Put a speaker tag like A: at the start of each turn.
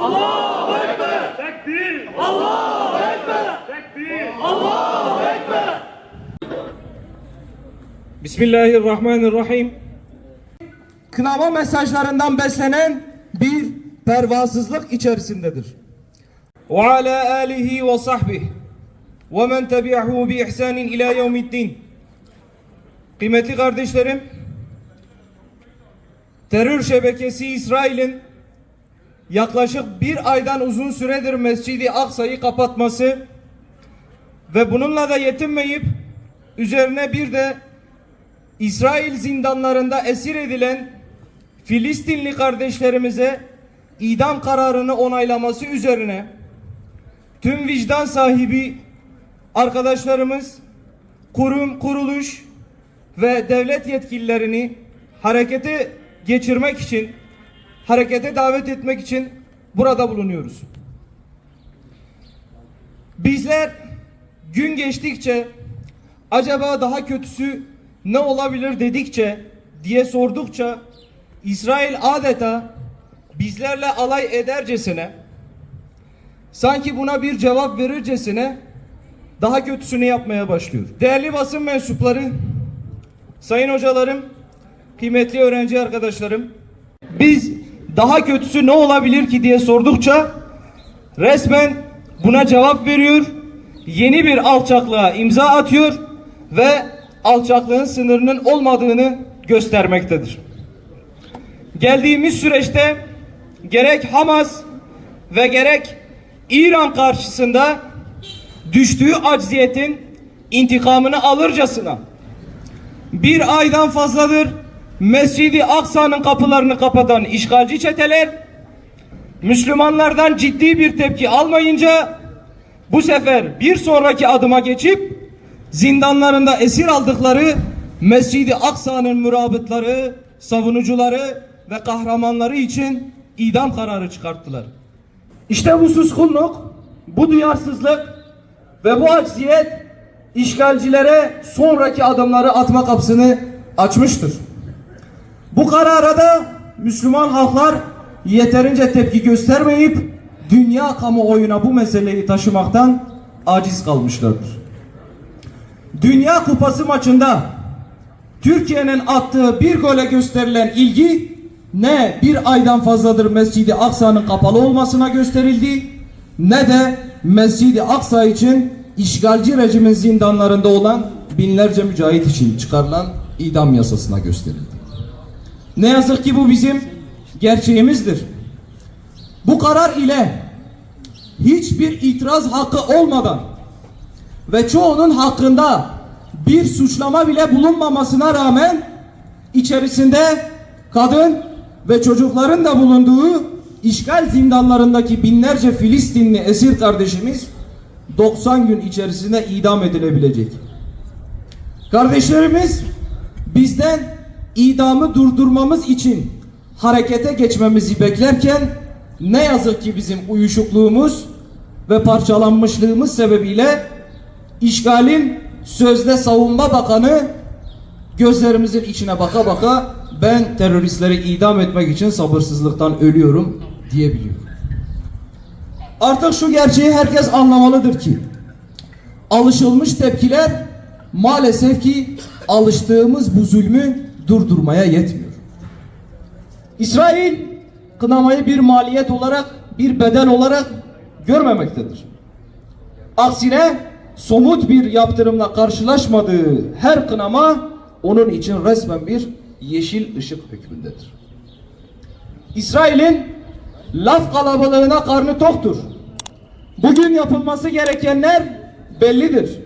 A: Allahu Ekber! Tekbir! Allahu Ekber! Tekbir! Allahu Ekber!
B: Bismillahirrahmanirrahim. Kınama mesajlarından beslenen bir pervasızlık içerisindedir. Ve ala alihi ve sahbihi ve men tebi'ahu bi ihsanin ila yevmiddin. Kıymetli kardeşlerim, terör şebekesi İsrail'in yaklaşık bir aydan uzun süredir Mescid-i Aksa'yı kapatması ve bununla da yetinmeyip üzerine bir de İsrail zindanlarında esir edilen Filistinli kardeşlerimize idam kararını onaylaması üzerine tüm vicdan sahibi arkadaşlarımız, kurum, kuruluş ve devlet yetkililerini harekete geçirmek için, harekete davet etmek için burada bulunuyoruz. Bizler gün geçtikçe acaba daha kötüsü ne olabilir dedikçe diye sordukça İsrail adeta bizlerle alay edercesine, sanki buna bir cevap verircesine daha kötüsünü yapmaya başlıyor. Değerli basın mensupları, sayın hocalarım, kıymetli öğrenci arkadaşlarım, biz daha kötüsü ne olabilir ki diye sordukça resmen buna cevap veriyor, yeni bir alçaklığa imza atıyor ve alçaklığın sınırının olmadığını göstermektedir. Geldiğimiz süreçte gerek Hamas ve gerek İran karşısında düştüğü acziyetin intikamını alırcasına bir aydan fazladır Mescid-i Aksa'nın kapılarını kapatan işgalci çeteler Müslümanlardan ciddi bir tepki almayınca bu sefer bir sonraki adıma geçip zindanlarında esir aldıkları Mescid-i Aksa'nın mürabıtları, savunucuları ve kahramanları için idam kararı çıkarttılar. İşte bu suskunluk, bu duyarsızlık ve bu acziyet işgalcilere sonraki adımları atma kapısını açmıştır. Bu karara da Müslüman halklar yeterince tepki göstermeyip dünya kamuoyuna bu meseleyi taşımaktan aciz kalmışlardır. Dünya Kupası maçında Türkiye'nin attığı bir gole gösterilen ilgi ne bir aydan fazladır Mescid-i Aksa'nın kapalı olmasına gösterildi, ne de Mescid-i Aksa için işgalci rejimin zindanlarında olan binlerce mücahit için çıkarılan idam yasasına gösterildi. Ne yazık ki bu bizim gerçeğimizdir. Bu karar ile hiçbir itiraz hakkı olmadan ve çoğunun hakkında bir suçlama bile bulunmamasına rağmen içerisinde kadın ve çocukların da bulunduğu işgal zindanlarındaki binlerce Filistinli esir kardeşimiz 90 gün içerisinde idam edilebilecek. Kardeşlerimiz bizden idamı durdurmamız için harekete geçmemizi beklerken ne yazık ki bizim uyuşukluğumuz ve parçalanmışlığımız sebebiyle işgalin sözde savunma bakanı gözlerimizin içine baka baka ben teröristleri idam etmek için sabırsızlıktan ölüyorum diyebiliyor. Artık şu gerçeği herkes anlamalıdır ki alışılmış tepkiler maalesef ki alıştığımız bu zulmü durdurmaya yetmiyor. İsrail kınamayı bir maliyet olarak, bir bedel olarak görmemektedir. Aksine somut bir yaptırımla karşılaşmadığı her kınama onun için resmen bir yeşil ışık hükmündedir. İsrail'in laf kalabalığına karnı toktur. Bugün yapılması gerekenler bellidir.